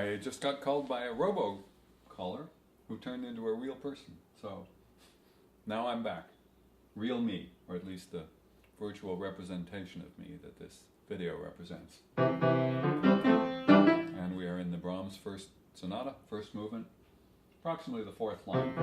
I just got called by a robo-caller who turned into a real person. So now I'm back. Real me, or at least the virtual representation of me that this video represents. And we are in the Brahms First Sonata, first movement, approximately the fourth line.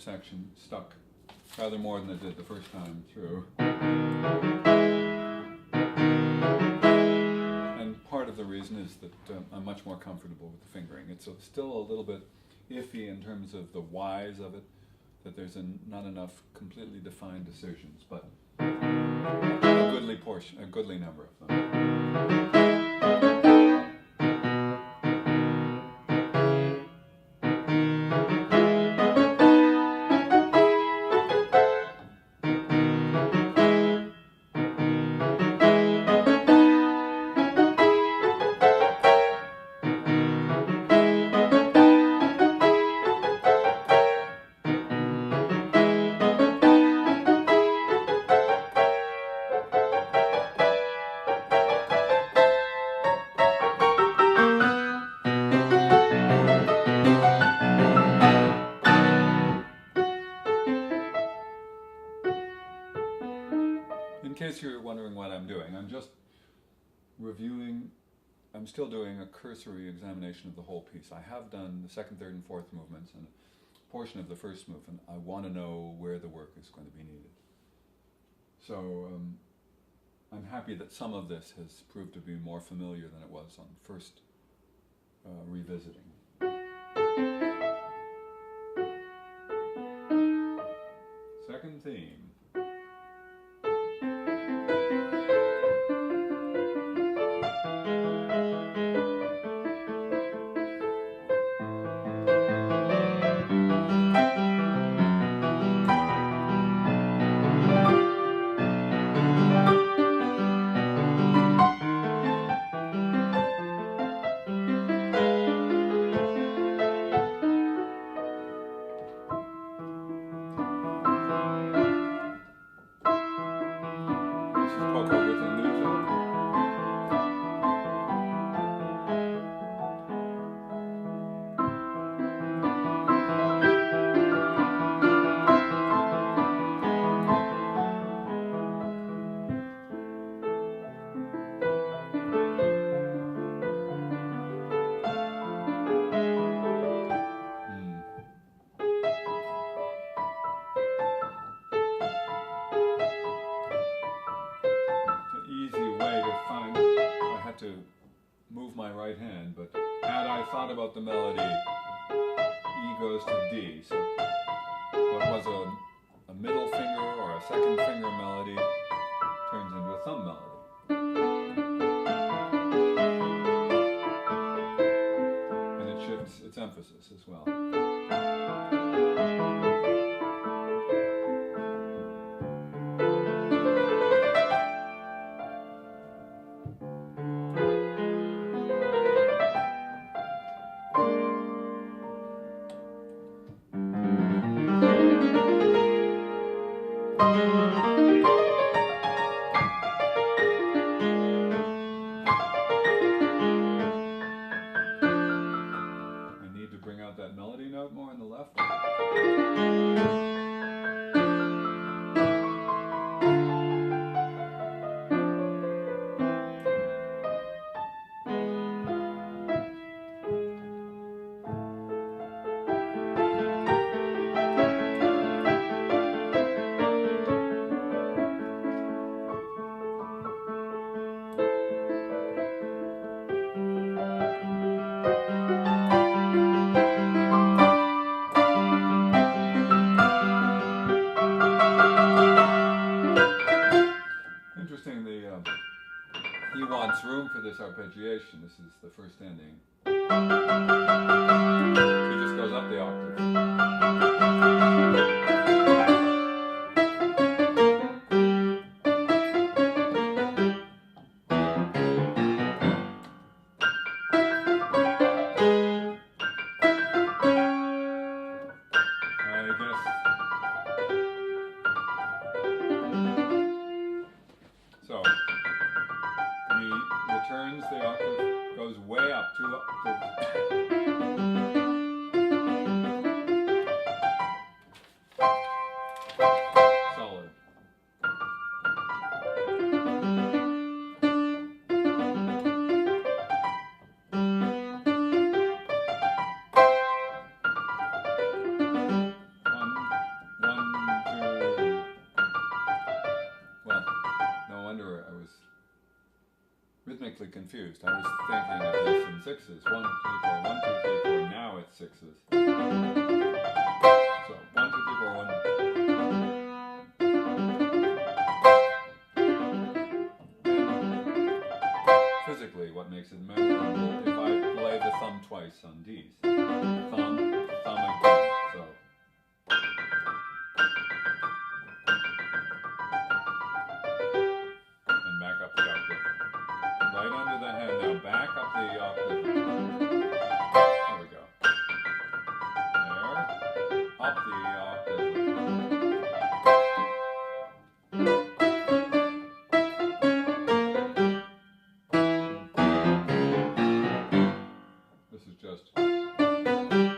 Section stuck rather more than it did the first time through. And part of the reason is that I'm much more comfortable with the fingering. It's still a little bit iffy in terms of the whys of it, that there's not enough completely defined decisions, but a goodly number of them. In case you're wondering what I'm doing, I'm just reviewing, I'm still doing a cursory examination of the whole piece. I have done the second, third, and fourth movements, and a portion of the first movement. I want to know where the work is going to be needed. So I'm happy that some of this has proved to be more familiar than it was on first revisiting. Second theme. To move my right hand, but had I thought about the melody, E goes to D, so what was a middle finger or a second finger melody turns into a thumb melody. And it shifts its emphasis as well. That melody note more on the left. He wants room for this arpeggiation. This is the first ending. He just goes up the octave. distinctly confused. I was thinking of this in sixes. 1, 2, 3, 4, 1, 2, 3, 4. Now it's sixes. So 1, 2, 3, 4, 1. Physically, what makes it memorable if I play the thumb twice on D's. Thumb again. So. And back up the octave. Right under the hand now, back up the octave. There we go. There. Up the octave. This is just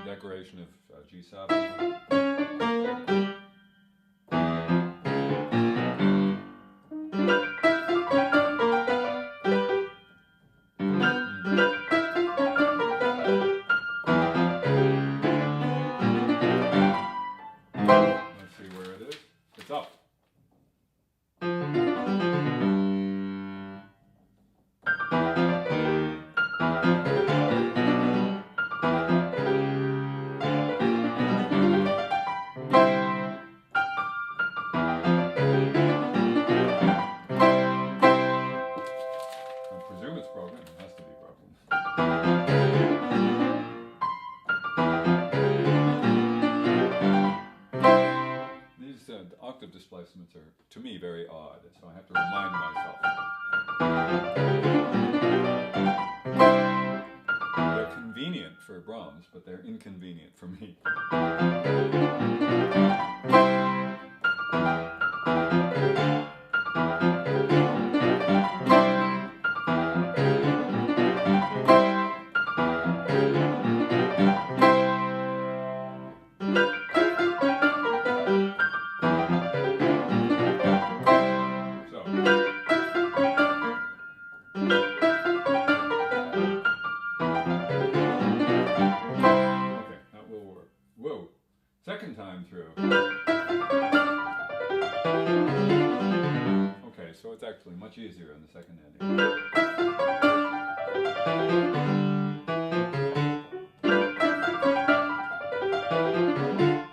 decoration of G7. Let's see where it is. It's up. I presume it's broken. It has to be broken. These octave displacements are, to me, very odd, so I have to remind myself. They're convenient for Brahms, but they're inconvenient for me. Second time through. Okay, so it's actually much easier in the second ending.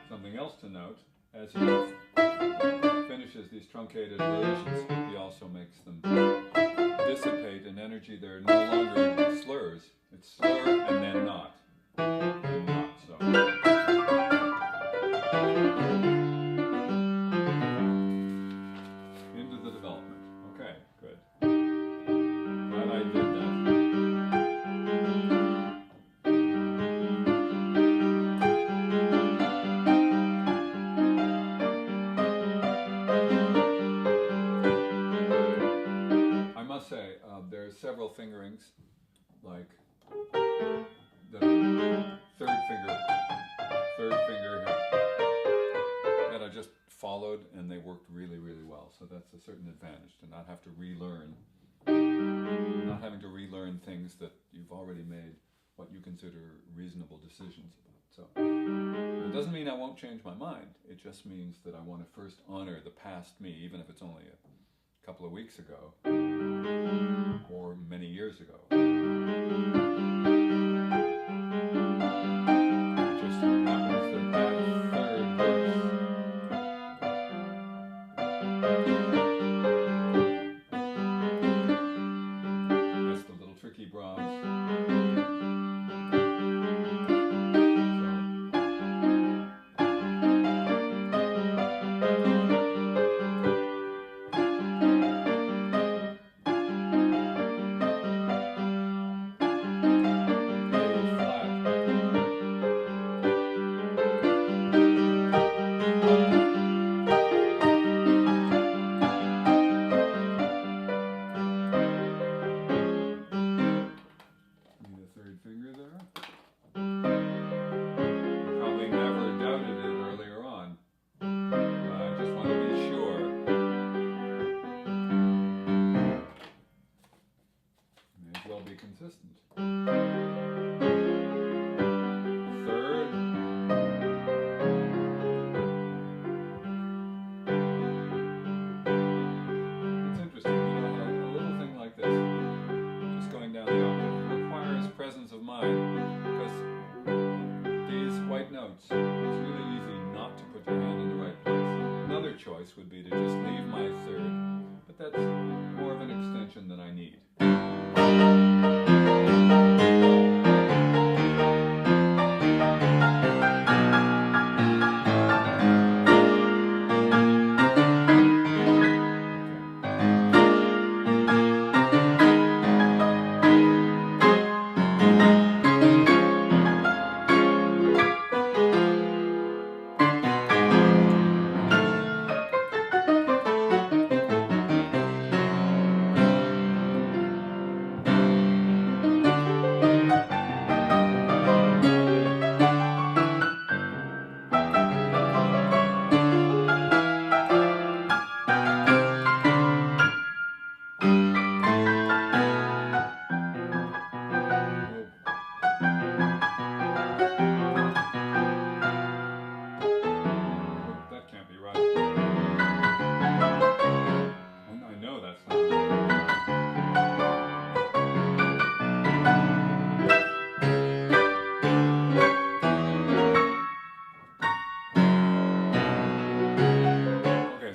Something else to note, as he finishes these truncated relations, he also makes them dissipate in energy. They're no longer slurs. It's slur and then not. And not, so. Into the development. Okay, good. Glad I did that. I must say, there are several fingerings, like the third finger here, that I just followed and they worked really, really well. So that's a certain advantage, to not have to relearn, not having to relearn things that you've already made what you consider reasonable decisions about. So it doesn't mean I won't change my mind. It just means that I want to first honor the past me, even if it's only a couple of weeks ago or many years ago. It just so happens that that third verse that's the little tricky Brahms. choice would be to just leave my third, but that's more of an extension than I need.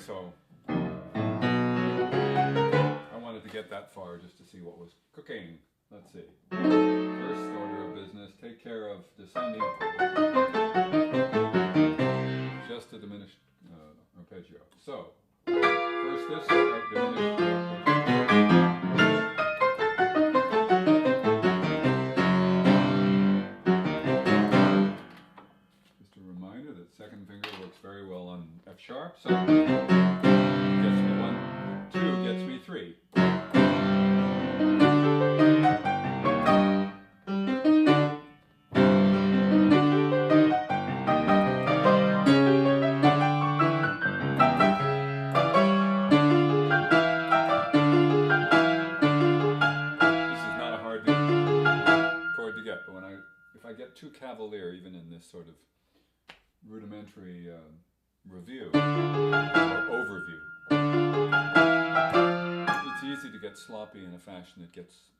So I wanted to get that far just to see what was cooking. Let's see. First order of business, take care of descending just a diminished arpeggio. So first this diminished. Just a reminder that second finger works very well on F sharp. So gets me 1, 2, gets me 3. But if I get too cavalier, even in this sort of rudimentary review or overview, it's easy to get sloppy in a fashion that gets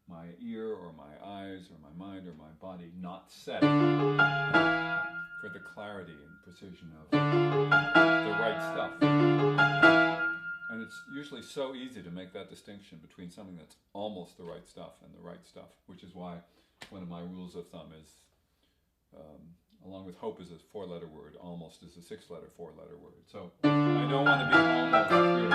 my ear or my eyes or my mind or my body not set for the clarity and precision of the right stuff. And it's usually so easy to make that distinction between something that's almost the right stuff and the right stuff, which is why one of my rules of thumb is, along with hope is a 4-letter word, almost is a 6-letter, 4-letter word. So I don't want to be almost here.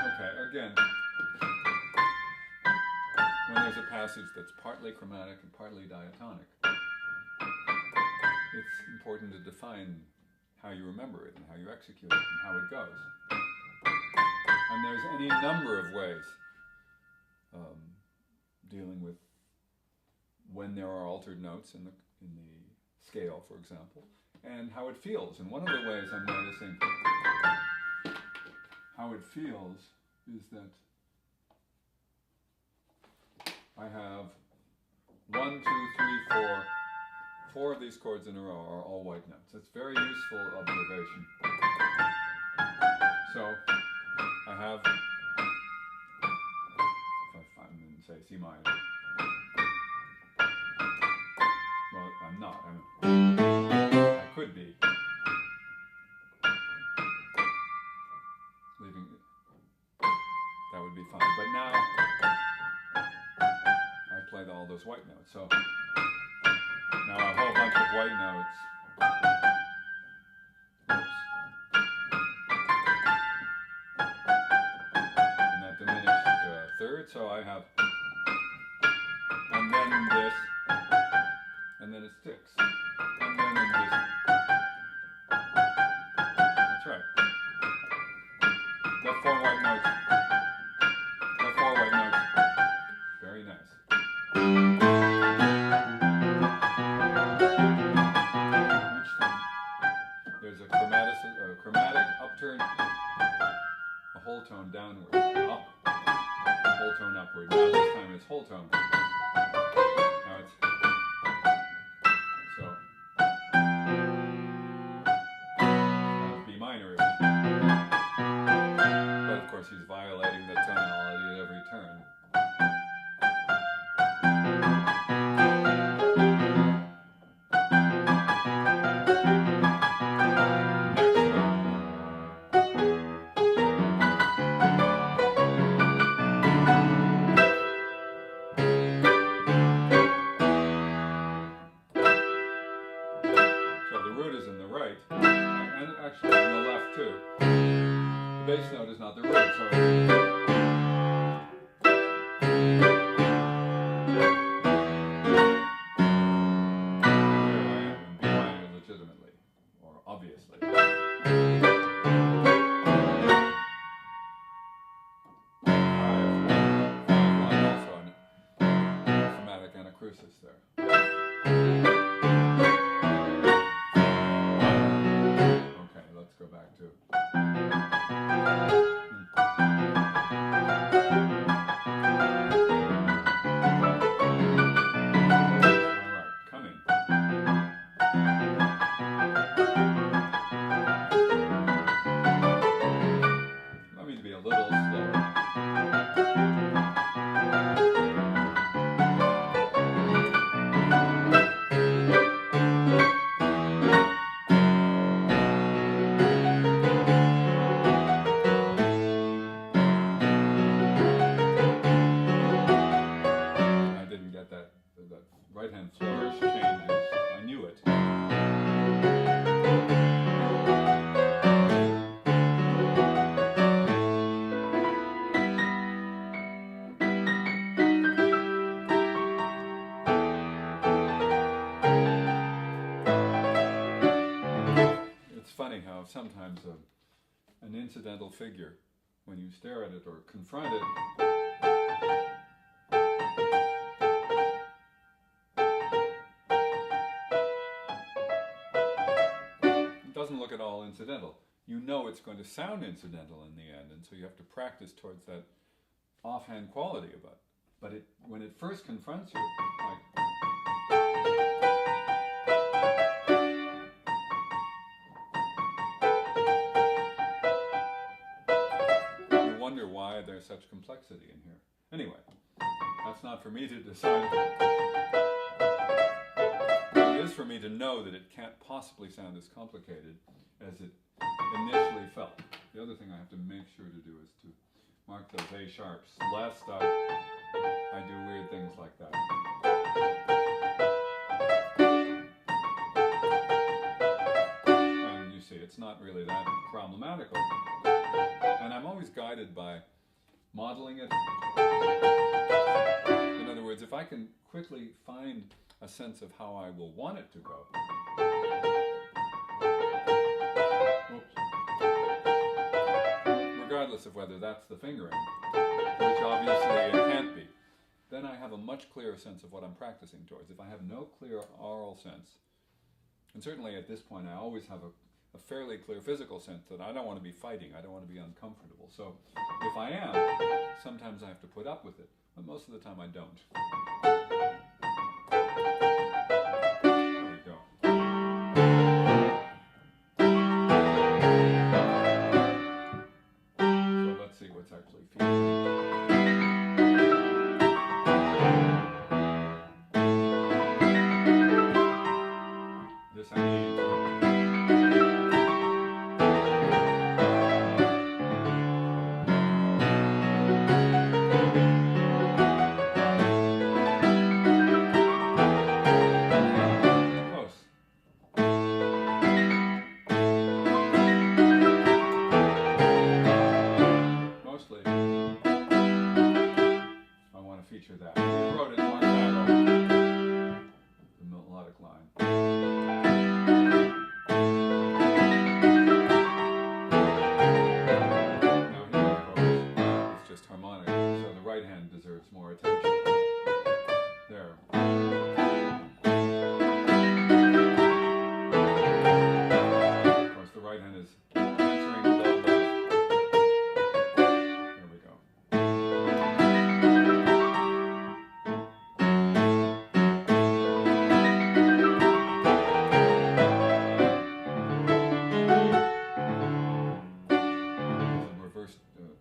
Okay, again, when there's a passage that's partly chromatic and partly diatonic, it's important to define how you remember it and how you execute it and how it goes. And there's any number of ways dealing with when there are altered notes in the scale, for example, and how it feels. And one of the ways I'm noticing how it feels is that I have 1, 2, 3, 4. 4 of these chords in a row are all white notes. It's very useful observation. So I have, if I'm going to say C minor. Well, I'm not. I could be. Leaving it. That would be fine. But now I play all those white notes. So now a whole bunch of white notes. Oops. And that diminished third, so I have, and then this, and then it sticks, and then this. That's right. The 4 white notes. The 4 white notes. Very nice. There's a chromatic upturn, a whole tone downward, up, whole tone upward. Now this time it's whole tone. Now it's, so too. The bass note is not the root, so here I am in B minor legitimately, or obviously. Also a thematic anacrusis there. Okay, let's go back to right-hand flourish changes. I knew it. It's funny how sometimes an incidental figure, when you stare at it or confront it, doesn't look at all incidental. You know it's going to sound incidental in the end, and so you have to practice towards that offhand quality of it. But when it first confronts you, you wonder why there's such complexity in here. Anyway, that's not for me to decide. It is for me to know that it can't possibly sound as complicated as it initially felt. The other thing I have to make sure to do is to mark those A sharps, lest I do weird things like that. And you see, it's not really that problematical. And I'm always guided by modeling it. In other words, if I can quickly find a sense of how I will want it to go. Oops. Regardless of whether that's the fingering, which obviously it can't be, then I have a much clearer sense of what I'm practicing towards. If I have no clear aural sense, and certainly at this point I always have a fairly clear physical sense that I don't want to be fighting, I don't want to be uncomfortable. So if I am, sometimes I have to put up with it, but most of the time I don't. Actually this I need. Close. Mostly feature that. We wrote it in one battle, the melodic line. Now here, of course, it's just harmonic, so the right hand deserves more attention. There. Of course, the right hand is answering the low left. There we go.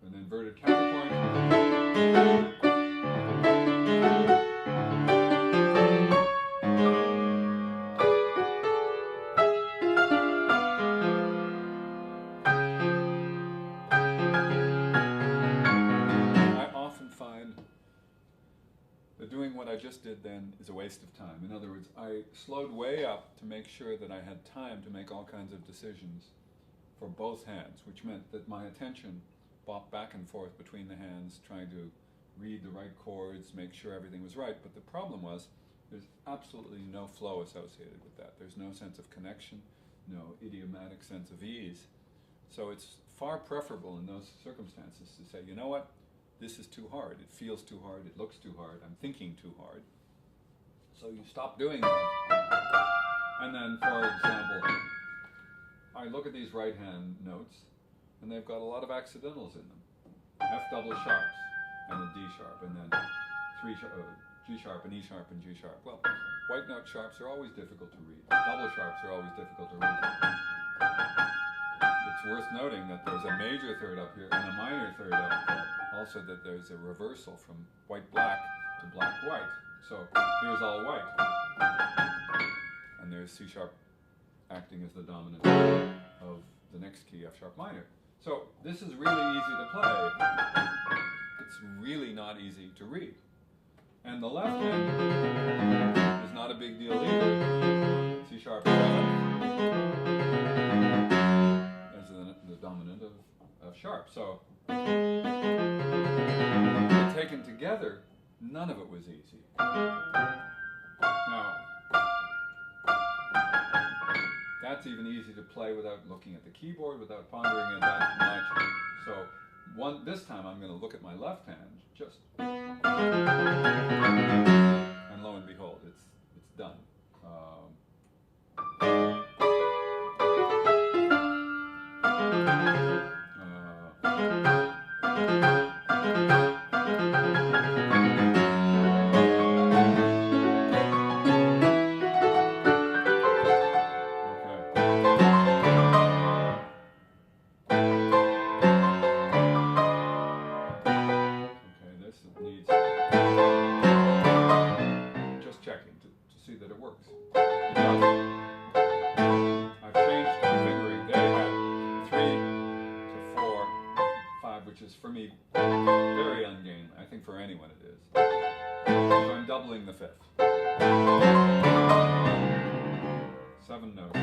An inverted counterpoint. I often find that doing what I just did then is a waste of time. In other words, I slowed way up to make sure that I had time to make all kinds of decisions for both hands, which meant that my attention bopped back and forth between the hands, trying to read the right chords, make sure everything was right. But the problem was, there's absolutely no flow associated with that. There's no sense of connection, no idiomatic sense of ease. So it's far preferable in those circumstances to say, you know what, this is too hard. It feels too hard. It looks too hard. I'm thinking too hard. So you stop doing that. And then, for example, I look at these right hand notes, and they've got a lot of accidentals in them. F double sharps and a D sharp, and then G sharp and E sharp and G sharp. Well, white note sharps are always difficult to read. Double sharps are always difficult to read. It's worth noting that there's a major third up here and a minor third up there. Also that there's a reversal from white-black to black-white. So here's all white. And there's C sharp acting as the dominant of the next key, F sharp minor. So this is really easy to play. It's really not easy to read. And the left hand is not a big deal either. C sharp 7 is the dominant of F sharp. So taken together, none of it was easy. Now, that's even easy to play without looking at the keyboard, without pondering it that much. So this time I'm going to look at my left hand, just, and lo and behold, it's done. Which is for me very ungainly. I think for anyone it is. So I'm doubling the fifth. 7 notes.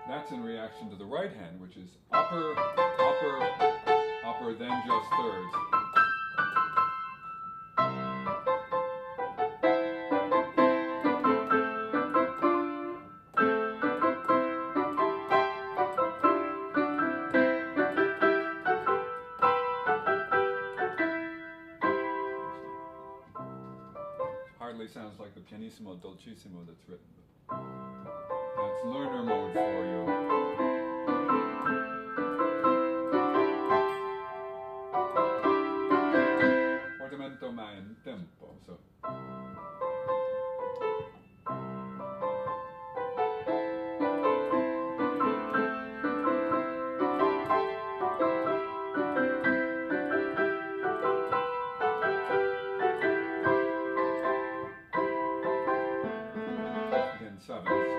That's in reaction to the right hand, which is upper, upper, upper, then just thirds. Hardly sounds like the pianissimo dolcissimo that's written. That's learner mode for you. Portamento ma in tempo. So. Again, sevens.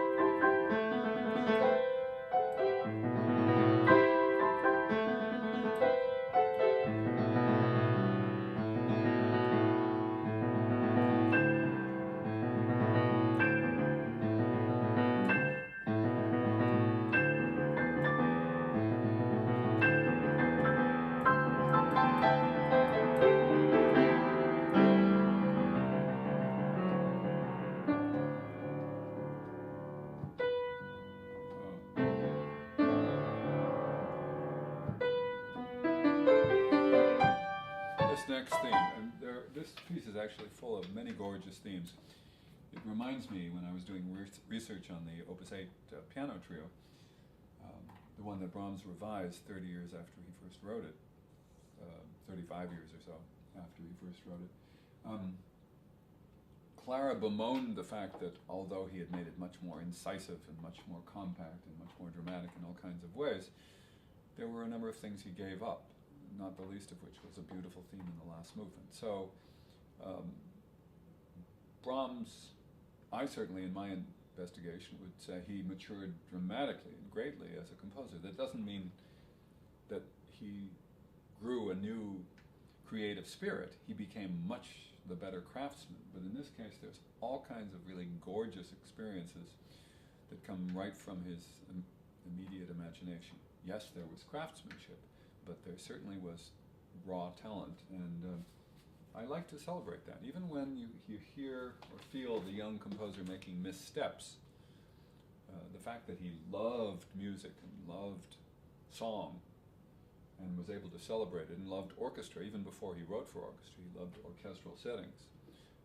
Next theme, and this piece is actually full of many gorgeous themes. It reminds me when I was doing research on the Opus 8 piano trio, the one that Brahms revised 30 years after he first wrote it, 35 years or so after he first wrote it. Clara bemoaned the fact that although he had made it much more incisive and much more compact and much more dramatic in all kinds of ways, there were a number of things he gave up, not the least of which was a beautiful theme in the last movement. So Brahms, I certainly in my investigation would say he matured dramatically and greatly as a composer. That doesn't mean that he grew a new creative spirit. He became much the better craftsman. But in this case, there's all kinds of really gorgeous experiences that come right from his immediate imagination. Yes, there was craftsmanship, but there certainly was raw talent, and I like to celebrate that. Even when you hear or feel the young composer making missteps, the fact that he loved music and loved song and was able to celebrate it, and loved orchestra even before he wrote for orchestra. He loved orchestral settings.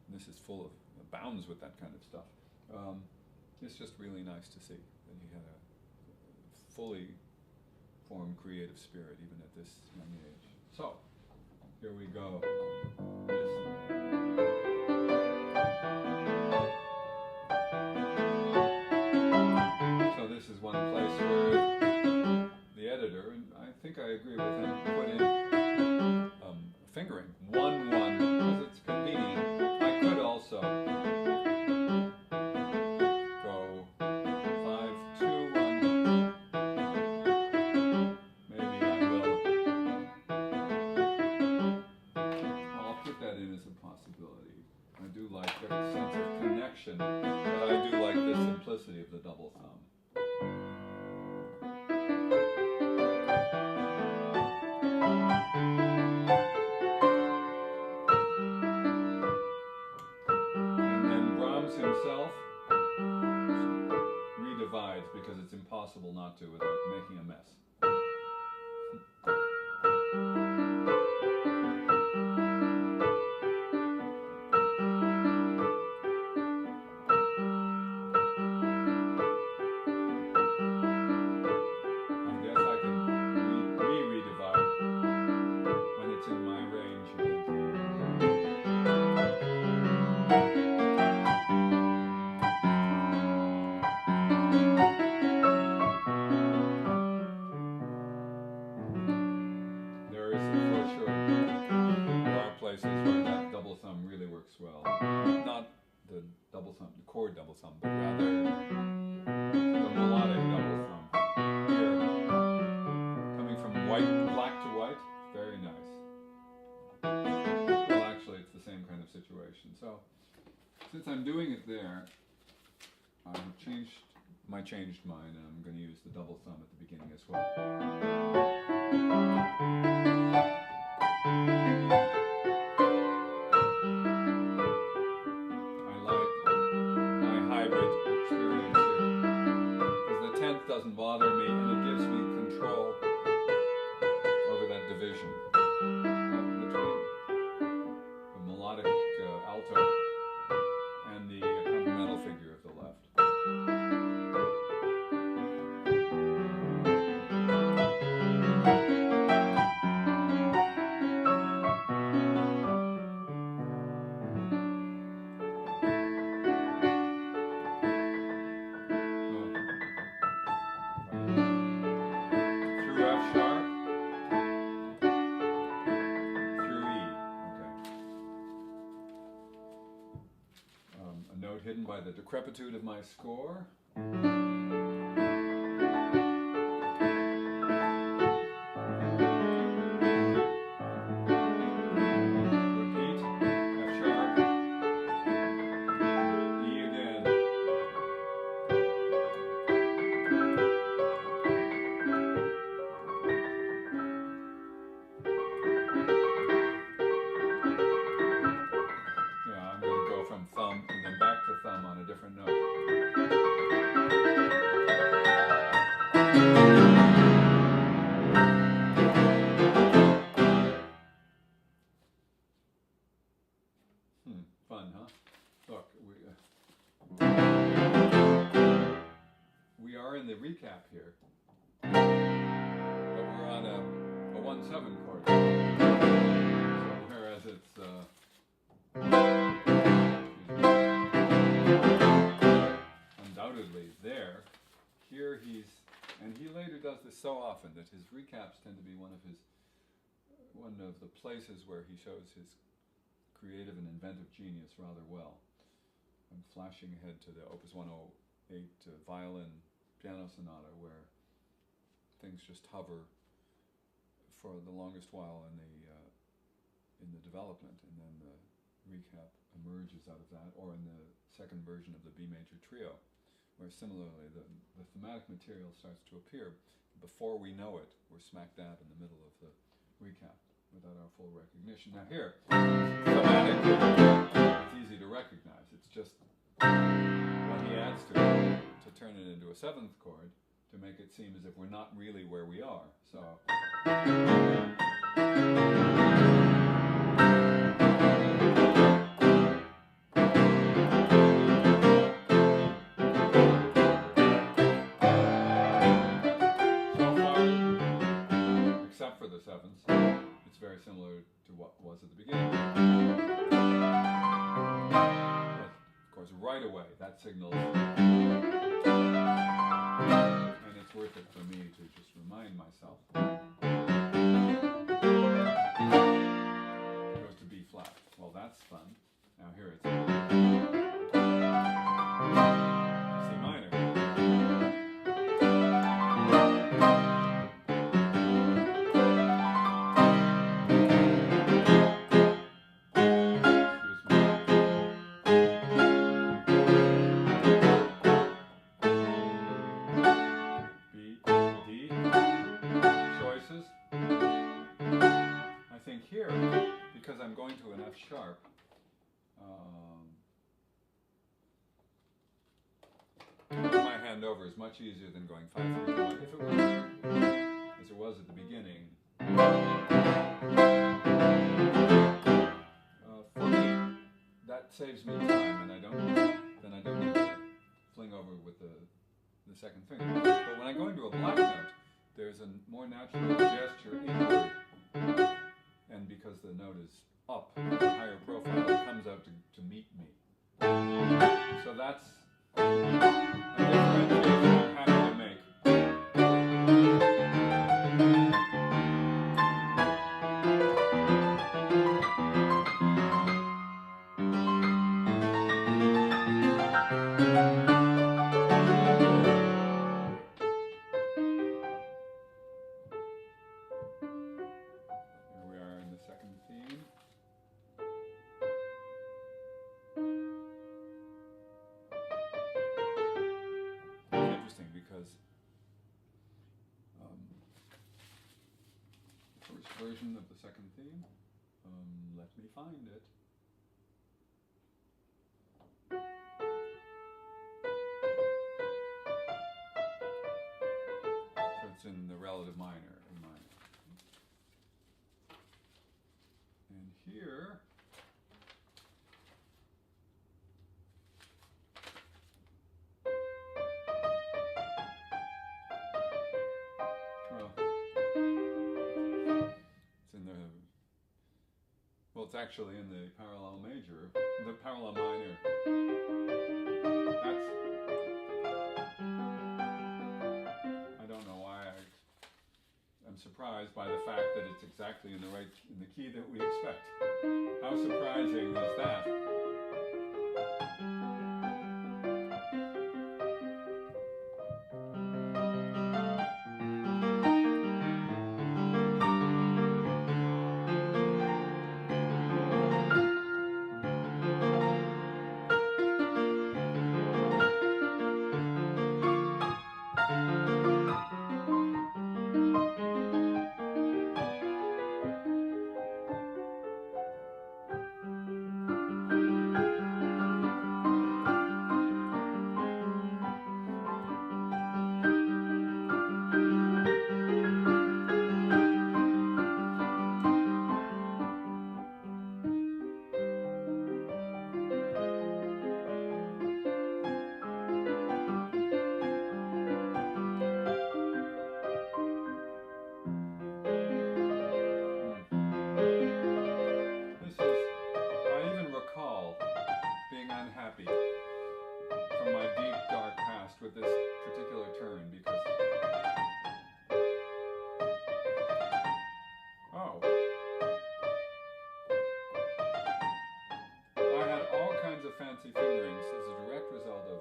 And this is full of abounds with that kind of stuff. It's just really nice to see that he had a fully formed creative spirit even at this young age. So, here we go. So this is one place where the editor, and I think I agree with him, put in fingering 1-1 because it's convenient. I could also go 5-2-1. Maybe I will. I'll put that in as a possibility. I do like that sense of connection, but I do like the simplicity of the double thumb. Himself redivides because it's impossible not to without making a mess. I guess I can re-redivide when it's in my range again. Where that double thumb really works well. Not the double thumb, the chord double thumb, but rather the melodic double thumb. Here, coming from black to white, very nice. Well, actually, it's the same kind of situation. So, since I'm doing it there, I've changed mine, and I'm going to use the double thumb at the beginning as well. Doesn't bother me, and it gives me control over that division between the melodic alto and the accompanimental figure of the left. Hidden by the decrepitude of my score. Repeat, F sharp, E again. Yeah, I'm going to go from thumb and then back to thumb on a different note. Fun, huh? Look, We are in the recap here, but we're on a 1/7 chord. So whereas it's undoubtedly there, here and he later does this so often that his recaps tend to be one of the places where he shows his creative and inventive genius rather well. I'm flashing ahead to the Opus 108 violin piano sonata, where things just hover for the longest while in the development, and then the recap emerges out of that, or in the second version of the B major trio, where similarly the thematic material starts to appear. Before we know it, we're smack dab in the middle of the recap without our full recognition. Now here, thematically, it's easy to recognize. It's just what he adds to it to turn it into a 7th chord, to make it seem as if we're not really where we are. So except for the 7ths, it's very similar to what was at the beginning. But of course, right away, that signals, and it's worth it for me to just remind myself, it goes to B flat. Well, that's fun. Now here it's C minor. Here, because I'm going to an F sharp, my hand over is much easier than going 5, 3, 2, 1. If it were, as it was at the beginning, for me, that saves me time, and I don't need to fling over with the second finger. But when I go into a black note, there's a more natural gesture inward. And because the note is up, a higher profile, it comes out to meet me. So that's a differentiation I'm happy to make. Because the first version of the second theme, let me find it. So it's in the relative minor, A minor. And here, it's actually in the parallel major, the parallel minor. I don't know why I'm surprised by the fact that it's exactly in the key that we expect. How surprising is that? fancy fingerings is a direct result of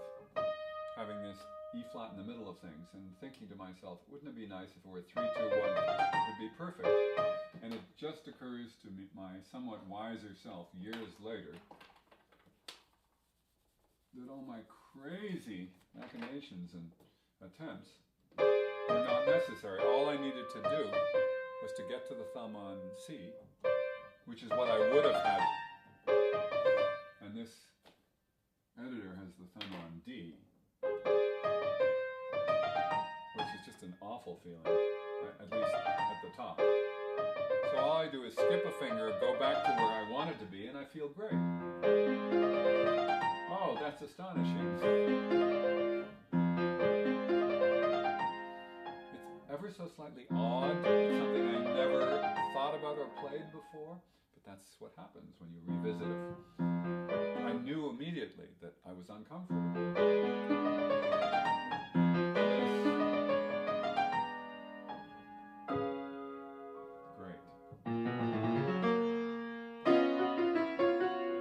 having this E flat in the middle of things and thinking to myself, wouldn't it be nice if it were 3, 2, 1? It would be perfect. And it just occurs to me, my somewhat wiser self, years later, that all my crazy machinations and attempts were not necessary. All I needed to do was to get to the thumb on C, which is what I would have had. And this editor has the thumb on D, which is just an awful feeling, at least at the top. So all I do is skip a finger, go back to where I want it to be, and I feel great. Oh, that's astonishing. It's ever so slightly odd. It's something I never thought about or played before, but that's what happens when you revisit it. I knew immediately that I was uncomfortable. Great.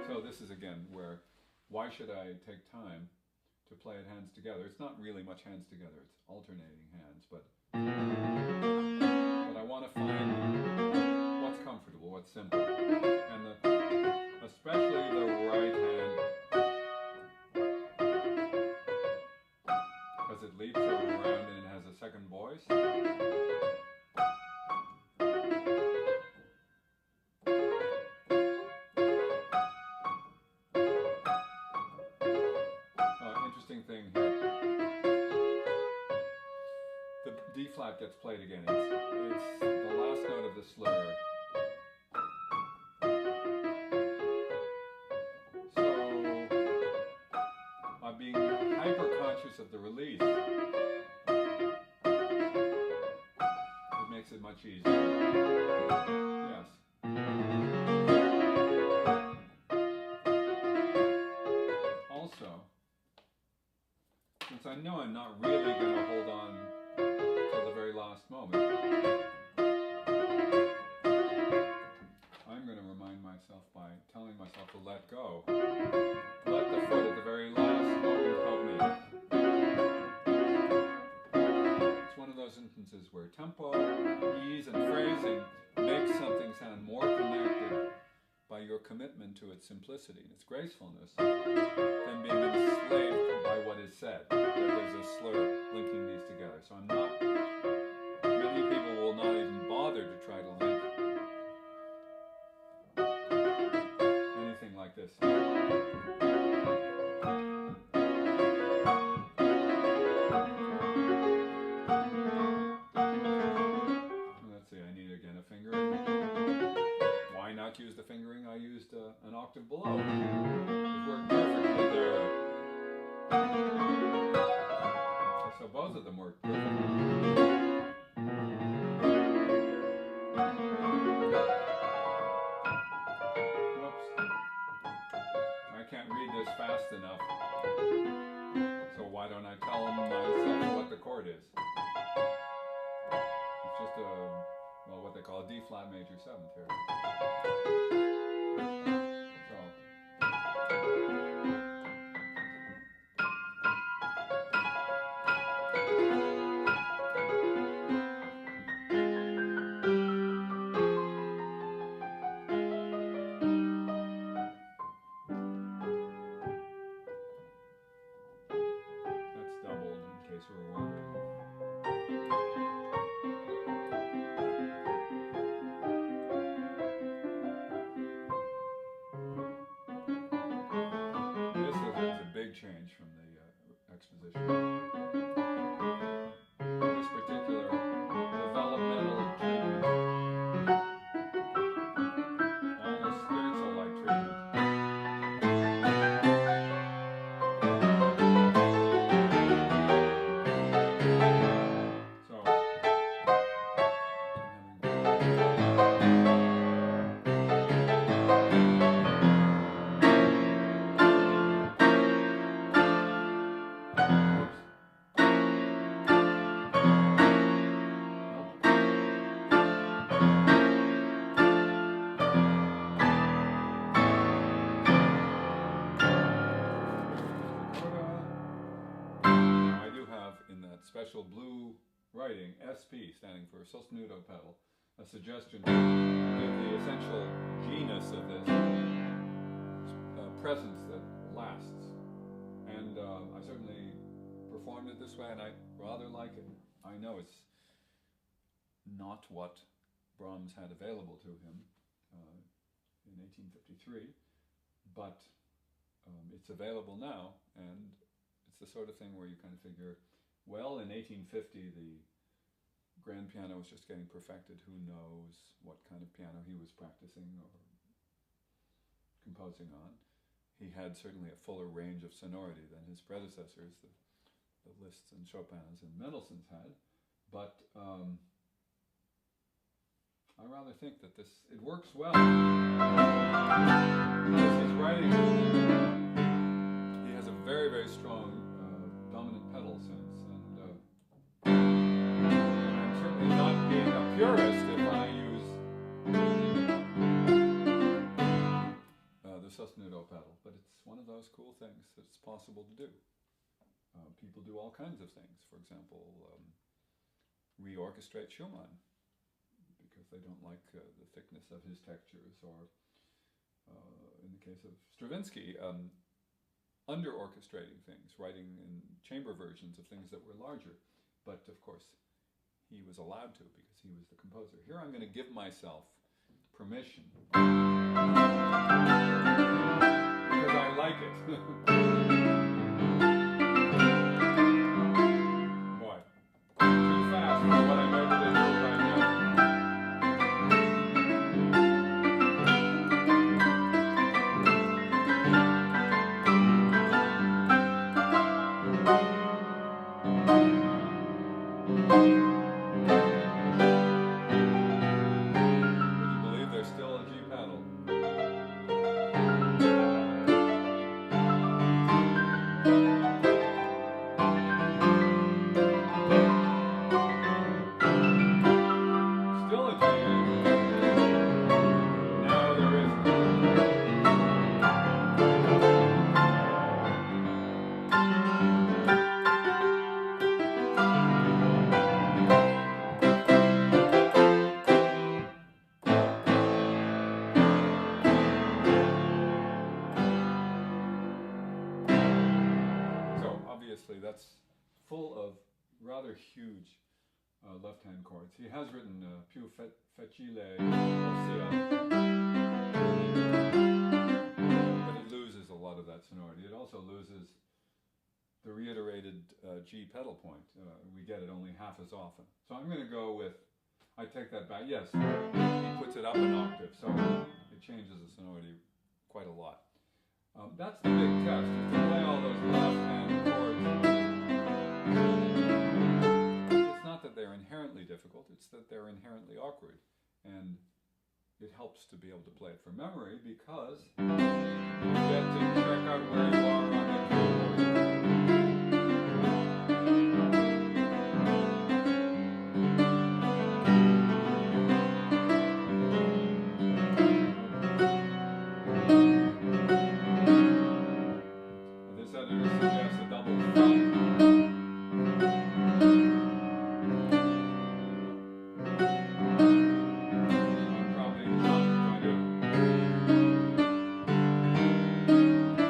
So this is again where, why should I take time to play it hands together? It's not really much hands together, it's alternating hands, but I want to find what's comfortable, what's simple. And especially the right hand, because it leaps around and it has a second voice. Interesting thing here. The D flat gets played again. It's the last note of the slur. So I'm being hyper conscious of the release. It makes it much easier. Yes. Also, since I know I'm not really going to hold on till the very last moment, I'm going to remind myself by telling myself to let go. Let the foot at the very last moment help me. It's one of those instances where tempo, ease, and phrasing make something sound more connected by your commitment to its simplicity and its gracefulness than being enslaved by what is said. That there's a slur linking these together. So many people will not even bother to try to link anything like this. Let's see, I need again a finger. Why not use the fingering I used an octave below? It worked perfectly there. So both of them work perfectly. Whoops. I can't read this fast enough. So why don't I tell myself what the chord is? It's just what they call a D flat major 7th here. That's doubled in case you were wondering. Change from the exposition. This particular developmental treatment, almost spiritual-like treatment. So, Oops. in that special blue writing, SP, standing for sostenuto pedal, a suggestion of the essential genus of this presence that lasts. And I certainly performed it this way, and I rather like it. I know it's not what Brahms had available to him in 1853, but it's available now, and it's the sort of thing where you kind of figure, well, in 1850 the grand piano was just getting perfected. Who knows what kind of piano he was practicing or composing on. He had certainly a fuller range of sonority than his predecessors, the Liszts and Chopins and Mendelssohn's had, but I rather think that it works well. Because he's writing, he has a very, very strong dominant pedal sense, and I'm certainly not being a purist if I use the sostenuto pedal, but it's one of those cool things that's possible to do. People do all kinds of things. For example, reorchestrate Schumann because they don't like the thickness of his textures, or in the case of Stravinsky, under-orchestrating things, writing in chamber versions of things that were larger. But of course, he was allowed to because he was the composer. Here I'm going to give myself permission because I like it. Boy, too fast for what I'm able to do right now. Would you believe there's still a G pedal? Still a G. Now there isn't. So obviously that's full of rather huge left-hand chords. He has written più facile ossia, but it loses a lot of that sonority. It also loses the reiterated G pedal point. We get it only half as often. So I'm going to go with, I take that back, yes, he puts it up an octave, so it changes the sonority quite a lot. That's the big test, is to play all those left-hand chords. It's not that they're inherently difficult, it's that they're inherently awkward. And it helps to be able to play it from memory because you get to check out where you are on the keyboard. This editor suggests a double thumb. I'm probably not going to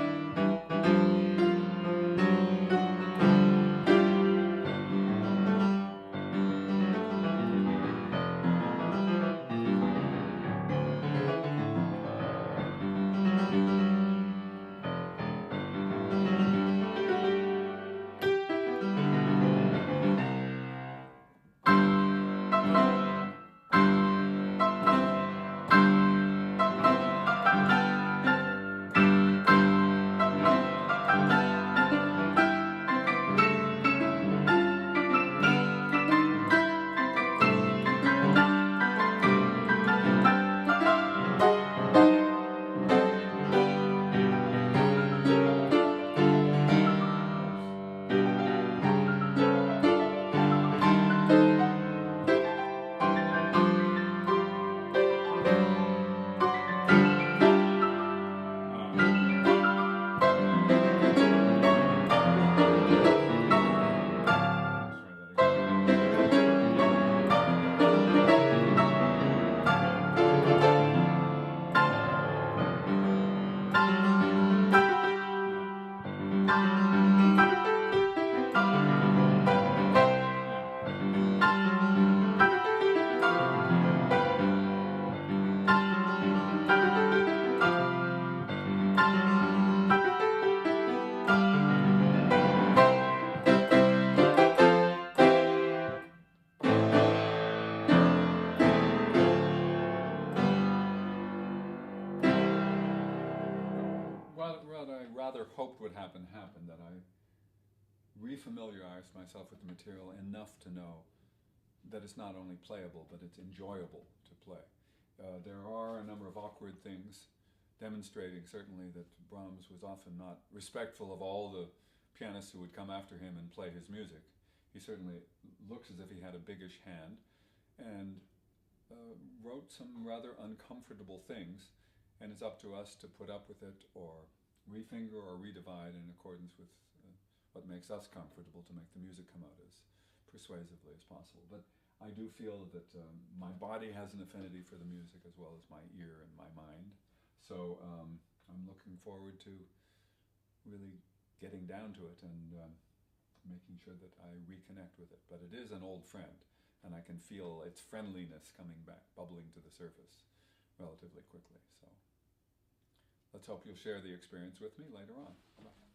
rather hoped would happen happened, that I refamiliarized myself with the material enough to know that it's not only playable, but it's enjoyable to play. There are a number of awkward things demonstrating certainly that Brahms was often not respectful of all the pianists who would come after him and play his music. He certainly looks as if he had a biggish hand, and wrote some rather uncomfortable things, and it's up to us to put up with it or refinger or redivide in accordance with what makes us comfortable to make the music come out as persuasively as possible. But I do feel that my body has an affinity for the music as well as my ear and my mind. So I'm looking forward to really getting down to it and making sure that I reconnect with it. But it is an old friend, and I can feel its friendliness coming back, bubbling to the surface relatively quickly. So let's hope you'll share the experience with me later on. Bye.